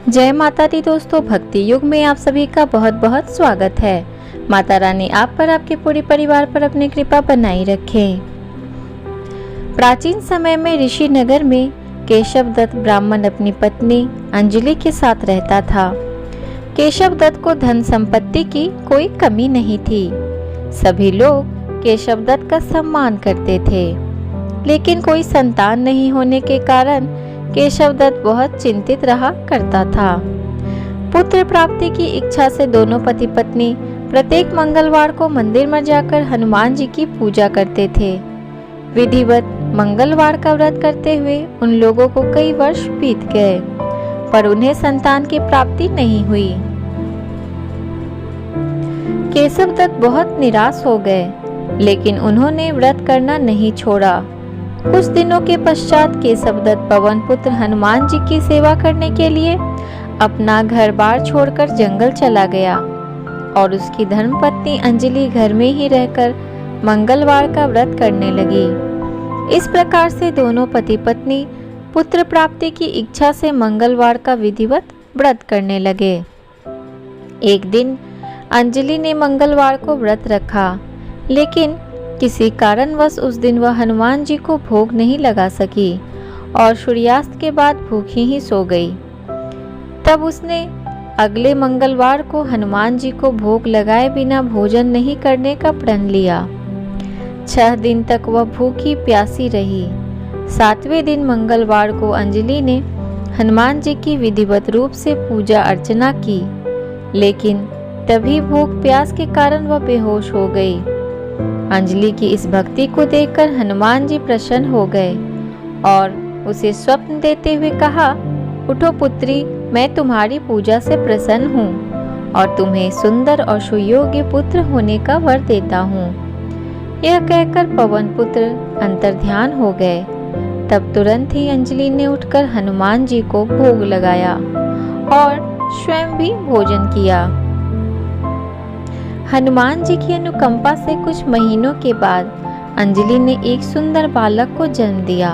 जय माता दी दोस्तों, भक्ति युग में आप सभी का बहुत बहुत स्वागत है। माता रानी आप पर, आपके पूरे परिवार पर अपनी कृपा बनाई रखें। प्राचीन समय में ऋषि नगर में केशव दत्त ब्राह्मण अपनी पत्नी अंजलि के साथ रहता था। केशव दत्त को धन संपत्ति की कोई कमी नहीं थी। सभी लोग केशव दत्त का सम्मान करते थे, लेकिन कोई संतान नहीं होने के कारण केशव दत्त बहुत चिंतित रहा करता था। पुत्र प्राप्ति की इच्छा से दोनों पति पत्नी प्रत्येक मंगलवार को मंदिर में जाकर हनुमान जी की पूजा करते थे। विधिवत मंगलवार का व्रत करते हुए उन लोगों को कई वर्ष बीत गए, पर उन्हें संतान की प्राप्ति नहीं हुई। केशव दत्त बहुत निराश हो गए, लेकिन उन्होंने व्रत करना नहीं छोड़ा। कुछ दिनों के पश्चात केशव दत्त पवन पुत्र हनुमान जी की सेवा करने के लिए अपना घर बार छोड़कर जंगल चला गया और उसकी धर्मपत्नी अंजलि घर में ही रहकर मंगलवार का व्रत करने लगी। इस प्रकार से दोनों पति पत्नी पुत्र प्राप्ति की इच्छा से मंगलवार का विधिवत व्रत करने लगे। एक दिन अंजलि ने मंगलवार को व्रत रखा, लेकिन किसी कारणवश उस दिन वह हनुमान जी को भोग नहीं लगा सकी और सूर्यास्त के बाद भूखी ही सो गई। तब उसने अगले मंगलवार को हनुमान जी को भोग लगाए बिना भोजन नहीं करने का प्रण लिया। 6 दिन तक वह भूखी प्यासी रही। 7वें दिन मंगलवार को अंजलि ने हनुमान जी की विधिवत रूप से पूजा अर्चना की, लेकिन तभी भूख प्यास के कारण वह बेहोश हो गई। अंजलि की इस भक्ति को देखकर हनुमान जी प्रसन्न हो गए और उसे स्वप्न देते हुए कहा, उठो पुत्री, मैं तुम्हारी पूजा से प्रसन्न हूँ और तुम्हें सुंदर और सुयोग्य पुत्र होने का वर देता हूँ। यह कहकर पवन पुत्र अंतर्ध्यान हो गए। तब तुरंत ही अंजलि ने उठकर हनुमान जी को भोग लगाया और स्वयं भी भोजन किया। हनुमान जी की अनुकंपा से कुछ महीनों के बाद अंजलि ने एक सुंदर बालक को जन्म दिया।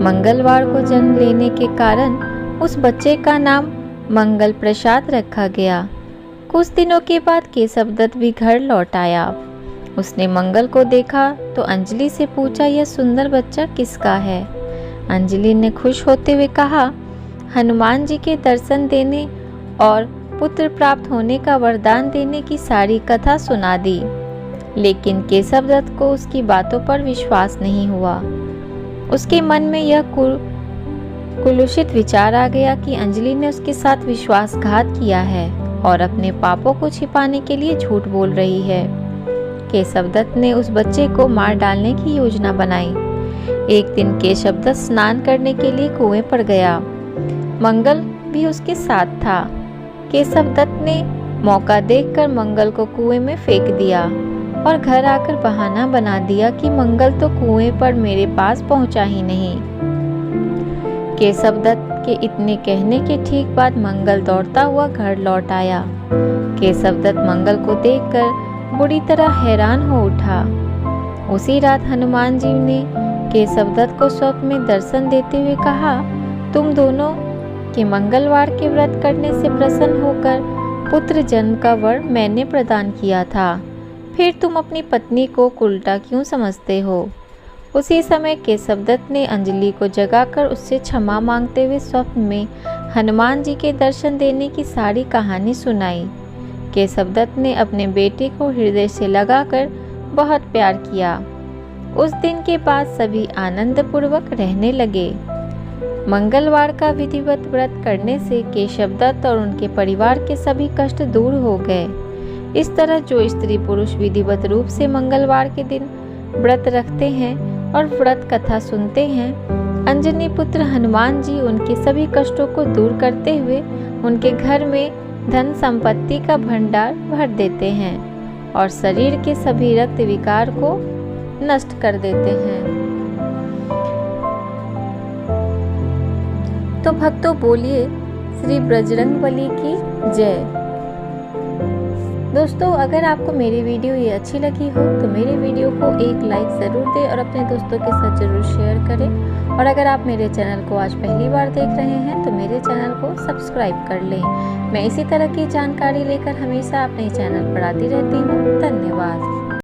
मंगलवार को जन्म लेने के कारण उस बच्चे का नाम मंगल प्रसाद रखा गया। कुछ दिनों के बाद केशव दत्त भी घर लौट आया। उसने मंगल को देखा तो अंजलि से पूछा, यह सुंदर बच्चा किसका है? अंजलि ने खुश होते हुए कहा, हनुमान जी के दर्शन देने और पुत्र प्राप्त होने का वरदान देने की सारी कथा सुना दी। लेकिन केशव दत्त को उसकी बातों पर विश्वास नहीं हुआ। उसके मन में यह कुलुषित विचार आ गया कि अंजलि ने उसके साथ विश्वासघात किया है और अपने पापों को छिपाने के लिए झूठ बोल रही है। केशव दत्त ने उस बच्चे को मार डालने की योजना बनाई। एक दिन केशव दत्त स्नान करने के लिए कुएं पर गया। मंगल भी उसके साथ था। केशव दत्त ने मौका देखकर मंगल को कुएं में फेंक दिया और घर आकर बहाना बना दिया कि मंगल तो कुएं पर मेरे पास पहुंचा ही नहीं। केशव दत्त के इतने कहने के ठीक बाद मंगल दौड़ता हुआ घर लौट आया। केशव दत्त मंगल को देखकर बुरी तरह हैरान हो उठा। उसी रात हनुमान जी ने केशव दत्त को स्वप्न में दर्शन देते हुए कहा, तुम दोनों के मंगलवार के व्रत करने से प्रसन्न होकर पुत्र जन्म का वर मैंने प्रदान किया था, फिर तुम अपनी पत्नी को उल्टा क्यों समझते हो? उसी समय केशव दत्त ने अंजलि को जगाकर उससे क्षमा मांगते हुए स्वप्न में हनुमान जी के दर्शन देने की सारी कहानी सुनाई। केशव दत्त ने अपने बेटे को हृदय से लगाकर बहुत प्यार किया। उस दिन के बाद सभी आनंद पूर्वक रहने लगे। मंगलवार का विधिवत व्रत करने से केशव दत्त और उनके परिवार के सभी कष्ट दूर हो गए। इस तरह जो स्त्री पुरुष विधिवत रूप से मंगलवार के दिन व्रत रखते हैं और व्रत कथा सुनते हैं, अंजनी पुत्र हनुमान जी उनके सभी कष्टों को दूर करते हुए उनके घर में धन संपत्ति का भंडार भर देते हैं और शरीर के सभी रक्त विकार को नष्ट कर देते हैं। तो भक्तों बोलिए श्री बजरंगबली की जय। दोस्तों, अगर आपको मेरी वीडियो ये अच्छी लगी हो तो मेरे वीडियो को एक लाइक ज़रूर दें और अपने दोस्तों के साथ ज़रूर शेयर करें। और अगर आप मेरे चैनल को आज पहली बार देख रहे हैं तो मेरे चैनल को सब्सक्राइब कर लें। मैं इसी तरह की जानकारी लेकर हमेशा अपने चैनल पर आती रहती हूँ। धन्यवाद।